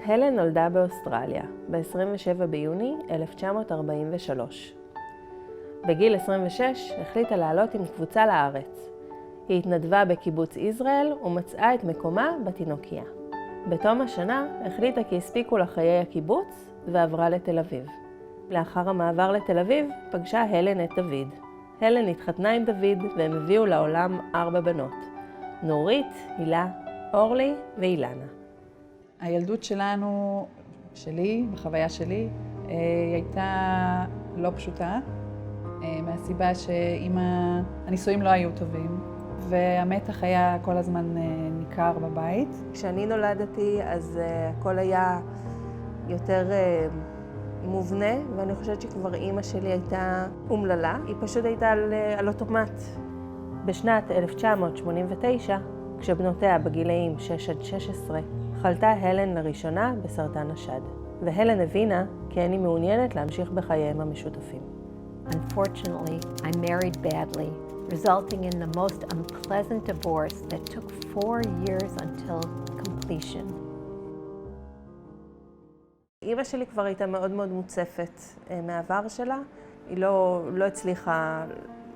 הלן נולדה באוסטרליה, ב-27 ביוני 1943. בגיל 26 החליטה לעלות עם קבוצה לארץ. היא התנדבה בקיבוץ ישראל ומצאה את מקומה בתינוקיה. בתום השנה החליטה כי הספיקו לה חיי הקיבוץ ועברה לתל אביב. לאחר המעבר לתל אביב פגשה הלן את דוד. הלן התחתנה עם דוד והם הביאו לעולם 4 בנות. נורית, הילה, אורלי ואילנה. הילדות שלנו, שלי, בחוויה שלי, הייתה לא פשוטה, מהסיבה הנישואים לא היו טובים, והמתח היה כל הזמן ניכר בבית. כשאני נולדתי אז הכל היה יותר מובנה, ואני חושבת שכבר אימא שלי הייתה אומללה, היא פשוט הייתה על אוטומט. בשנת 1989, כשבנותיה בגילאים 6 עד 16, חלתה הלן לראשונה בסרטן השד, והלן הבינה כי אני מעוניינת להמשיך בחייהם המשותפים. Unfortunately, I married badly, resulting in the most unpleasant divorce that took 4 years until completion. אימא שלי כבר הייתה מאוד מאוד מוצפת מהעבר שלה. היא לא הצליחה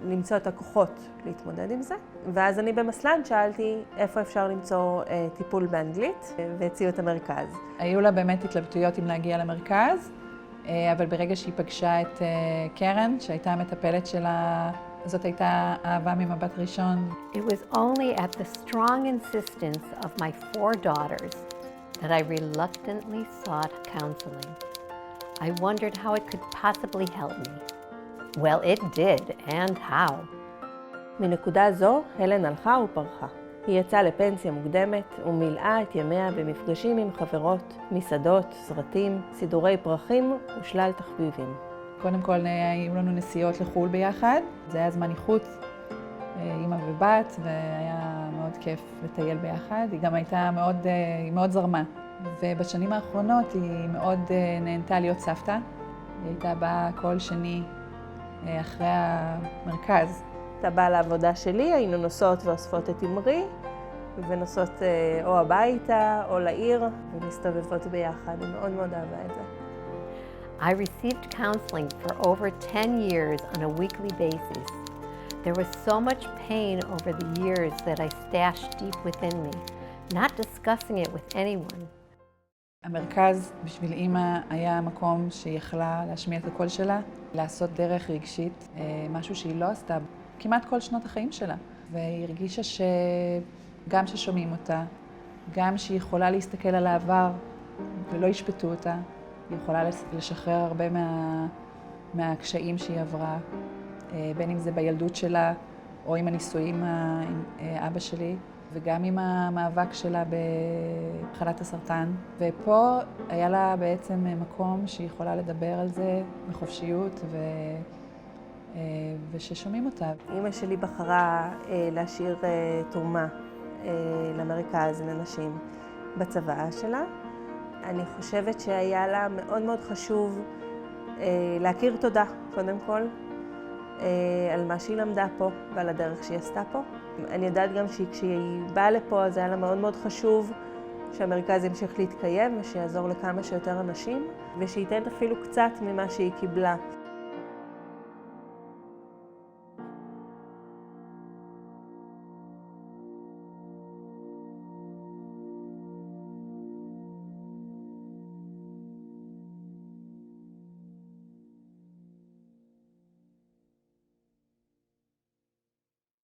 למצוא את הכוחות להתמודד עם זה. ואז אני במסל"ן שאלתי איפה אפשר למצוא טיפול באנגלית, והציעו את המרכז. היו לה באמת התלבטויות אם להגיע למרכז, אבל ברגע שהיא פגשה את קרן, שהייתה המטפלת שלה, זאת הייתה אהבה ממבט ראשון. It was only at the strong insistence of my 4 daughters that I reluctantly sought counseling. I wondered how it could possibly help me. Well, it did, and how. מנקודה זו, הלן הלכה ופרחה. היא יצאה לפנסיה מוקדמת ומילאה את ימיה במפגשים עם חברות, מסעדות, סרטים, סידורי פרחים ושלל תחביבים. קודם כל, היו לנו נסיעות לחו"ל ביחד. זה היה זמן איחוץ, אמא ובת, והיה מאוד כיף לטייל ביחד. היא גם הייתה מאוד זרמה. ובשנים האחרונות היא מאוד נהנתה להיות סבתא. היא הייתה באה כל שני אחרי המרכז. הייתה באה לעבודה שלי, היינו נוסעות ואוספות את אמרי, ונוסעות או הביתה או לעיר, ומסתובבות ביחד. היא מאוד מאוד אהבה את זה. I received counseling for over 10 years on a weekly basis. There was so much pain over the years that I stashed deep within me, not discussing it with anyone. המרכז בשביל אימא היה מקום שהיא יכלה להשמיע את הקול שלה, לעשות דרך רגשית, משהו שהיא לא עשתה כמעט כל שנות החיים שלה. והיא הרגישה שגם ששומעים אותה, גם שהיא יכולה להסתכל על העבר ולא ישפטו אותה, היא יכולה לשחרר הרבה מהקשיים שהיא עברה, בין אם זה בילדות שלה או עם הנישואים עם אבא שלי, וגם עם המאבק שלה במחלת הסרטן. ופה היה לה בעצם מקום שהיא יכולה לדבר על זה בחופשיות וששומעים אותה. אמא שלי בחרה להשאיר תרומה למרכז לנשים בצוואה שלה. אני חושבת שהיה לה מאוד מאוד חשוב להכיר תודה, קודם כל, על מה שהיא למדה פה ועל הדרך שהיא עשתה פה. אני יודעת גם שכשהיא באה לפה, אז היה לה מאוד מאוד חשוב שהמרכז ימשיך להתקיים ושיעזור לכמה שיותר אנשים, ושייתן אפילו קצת ממה שהיא קיבלה.